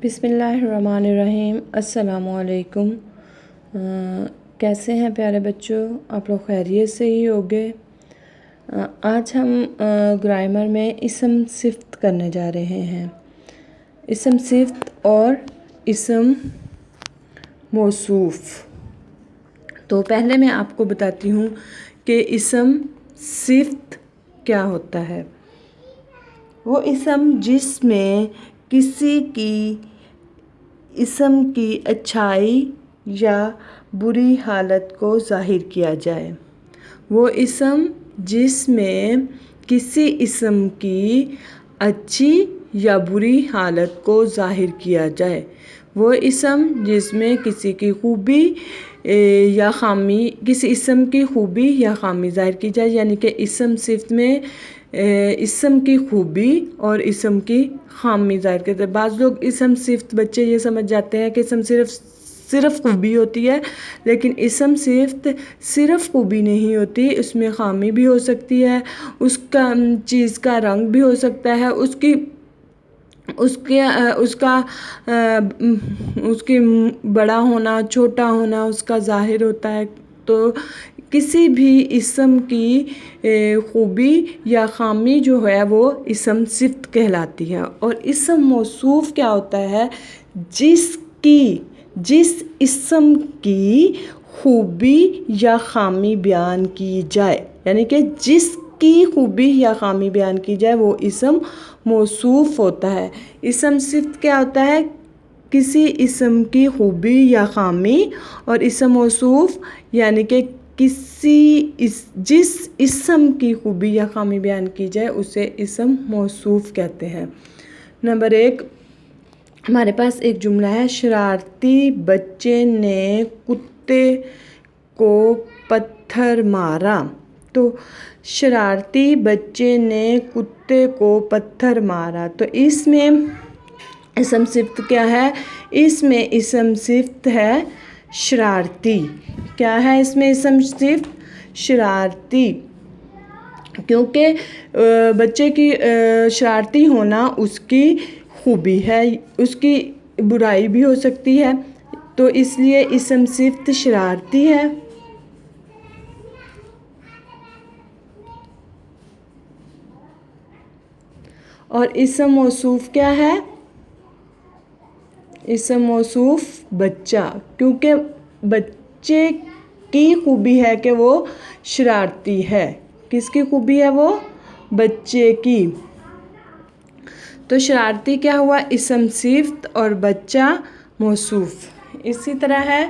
بسم اللہ الرحمن الرحیم۔ السلام علیکم۔ کیسے ہیں پیارے بچوں؟ آپ لوگ خیریت سے ہی ہوگے۔ آج ہم گرامر میں اسم صفت کرنے جا رہے ہیں۔ اسم صفت اور اسم موصوف۔ تو پہلے میں آپ کو بتاتی ہوں کہ اسم صفت کیا ہوتا ہے۔ وہ اسم جس میں کسی کی اسم کی اچھائی یا بری حالت کو ظاہر کیا جائے۔ وہ اسم جس میں کسی اسم کی اچھی یا بری حالت کو ظاہر کیا جائے۔ وہ اسم جس میں کسی کی خوبی یا خامی کسی اسم کی خوبی یا خامی ظاہر کی جائے، یعنی کہ اسم صفت میں اسم کی خوبی اور اسم کی خامی ظاہر کرتے ہیں۔ بعض لوگ اسم صفت بچے یہ سمجھ جاتے ہیں کہ اسم صرف خوبی ہوتی ہے، لیکن اسم صفت صرف خوبی نہیں ہوتی، اس میں خامی بھی ہو سکتی ہے، اس کا چیز کا رنگ بھی ہو سکتا ہے، اس کی بڑا ہونا چھوٹا ہونا اس کا ظاہر ہوتا ہے۔ تو کسی بھی اسم کی خوبی یا خامی جو ہے وہ اسم صفت کہلاتی ہے۔ اور اسم موصوف کیا ہوتا ہے؟ جس اسم کی خوبی یا خامی بیان کی جائے، یعنی کہ جس کی خوبی یا خامی بیان کی جائے وہ اسم موصوف ہوتا ہے۔ اسم صفت کیا ہوتا ہے؟ کسی اسم کی خوبی یا خامی، اور اسم موصوف یعنی کہ جس اسم کی خوبی یا خامی بیان کی جائے اسے اسم موصوف کہتے ہیں۔ نمبر 1 ہمارے پاس ایک جملہ ہے، شرارتی بچے نے کتے کو پتھر مارا۔ تو شرارتی بچے نے کتے کو پتھر مارا، تو اس میں اسم صفت کیا ہے؟ اس میں اسم صفت ہے شرارتی۔ کیا ہے اس میں اسم صفت؟ شرارتی۔ کیونکہ بچے کی شرارتی ہونا اس کی خوبی ہے، اس کی برائی بھی ہو سکتی ہے، تو اس لیے اسم صفت شرارتی ہے۔ اور اسم موصوف کیا ہے؟ اسم موصوف بچہ، کیونکہ بچے کی خوبی ہے کہ وہ شرارتی ہے۔ کس کی خوبی ہے وہ؟ بچے کی۔ تو شرارتی کیا ہوا؟ اسم صفت، اور بچہ موصوف۔ اسی طرح ہے،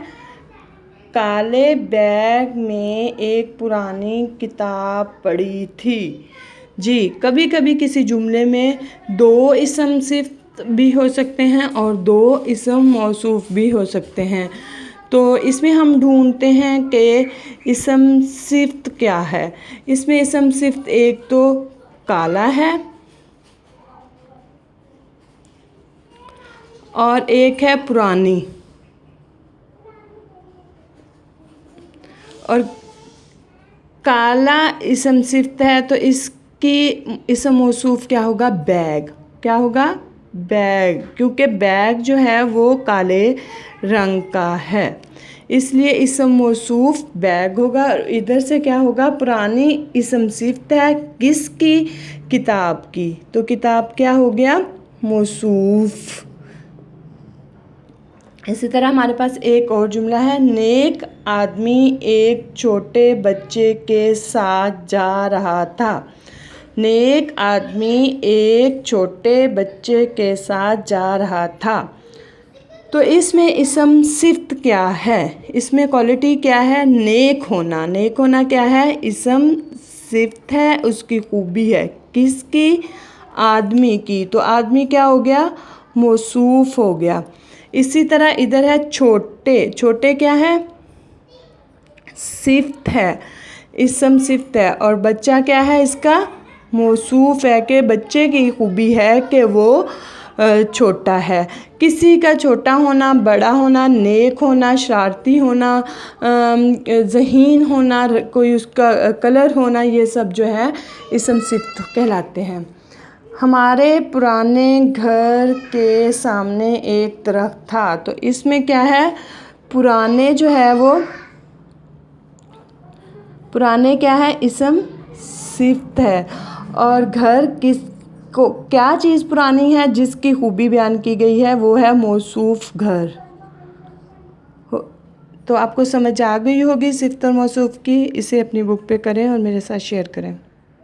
کالے بیگ میں ایک پرانی کتاب پڑی تھی۔ جی، کبھی کبھی کسی جملے میں 2 اسم صفت بھی ہو سکتے ہیں اور 2 اسم موصوف بھی ہو سکتے ہیں۔ تو اس میں ہم ڈھونڈتے ہیں کہ اسم صفت کیا ہے۔ اس میں اسم صفت ایک تو کالا ہے اور ایک ہے پرانی۔ اور کالا اسم صفت ہے تو اس کی اسم موصوف کیا ہوگا؟ بیگ۔ کیا ہوگا؟ بیگ، کیونکہ بیگ جو ہے وہ کالے رنگ کا ہے، اس لیے اسم موصوف بیگ ہوگا۔ اور ادھر سے کیا ہوگا؟ پرانی اسم صفت ہے کس کی؟ کتاب کی، تو کتاب کیا ہو گیا؟ موصوف۔ اسی طرح ہمارے پاس ایک اور جملہ ہے، نیک آدمی ایک چھوٹے بچے کے ساتھ جا رہا تھا۔ نیک آدمی ایک چھوٹے بچے کے ساتھ جا رہا تھا، تو اس میں اسم صفت کیا ہے؟ اس میں کوالٹی کیا ہے؟ نیک ہونا۔ نیک ہونا کیا ہے؟ اسم صفت ہے، اس کی خوبی ہے، کس کی؟ آدمی کی، تو آدمی کیا ہو گیا؟ موصوف ہو گیا۔ اسی طرح ادھر ہے چھوٹے۔ چھوٹے کیا ہے؟ صفت ہے، اسم صفت ہے، اور بچہ کیا ہے اس کا؟ موصوف ہے، کہ بچے کی خوبی ہے کہ وہ چھوٹا ہے۔ کسی کا چھوٹا ہونا، بڑا ہونا، نیک ہونا، شرارتی ہونا، ذہین ہونا، کوئی اس کا کلر ہونا، یہ سب جو ہے اسم صفت کہلاتے ہیں۔ ہمارے پرانے گھر کے سامنے ایک درخت تھا. تو اس میں کیا ہے؟ پرانے جو ہے وہ پرانے کیا ہے؟ اسم صفت ہے. اور گھر کیا چیز پرانی ہے جس کی خوبی بیان کی گئی ہے؟ وہ ہے موصوف گھر. تو آپ کو سمجھ آ گئی ہوگی صفت اور موصوف کی. اسے اپنی بک پہ کریں اور میرے ساتھ شیئر کریں.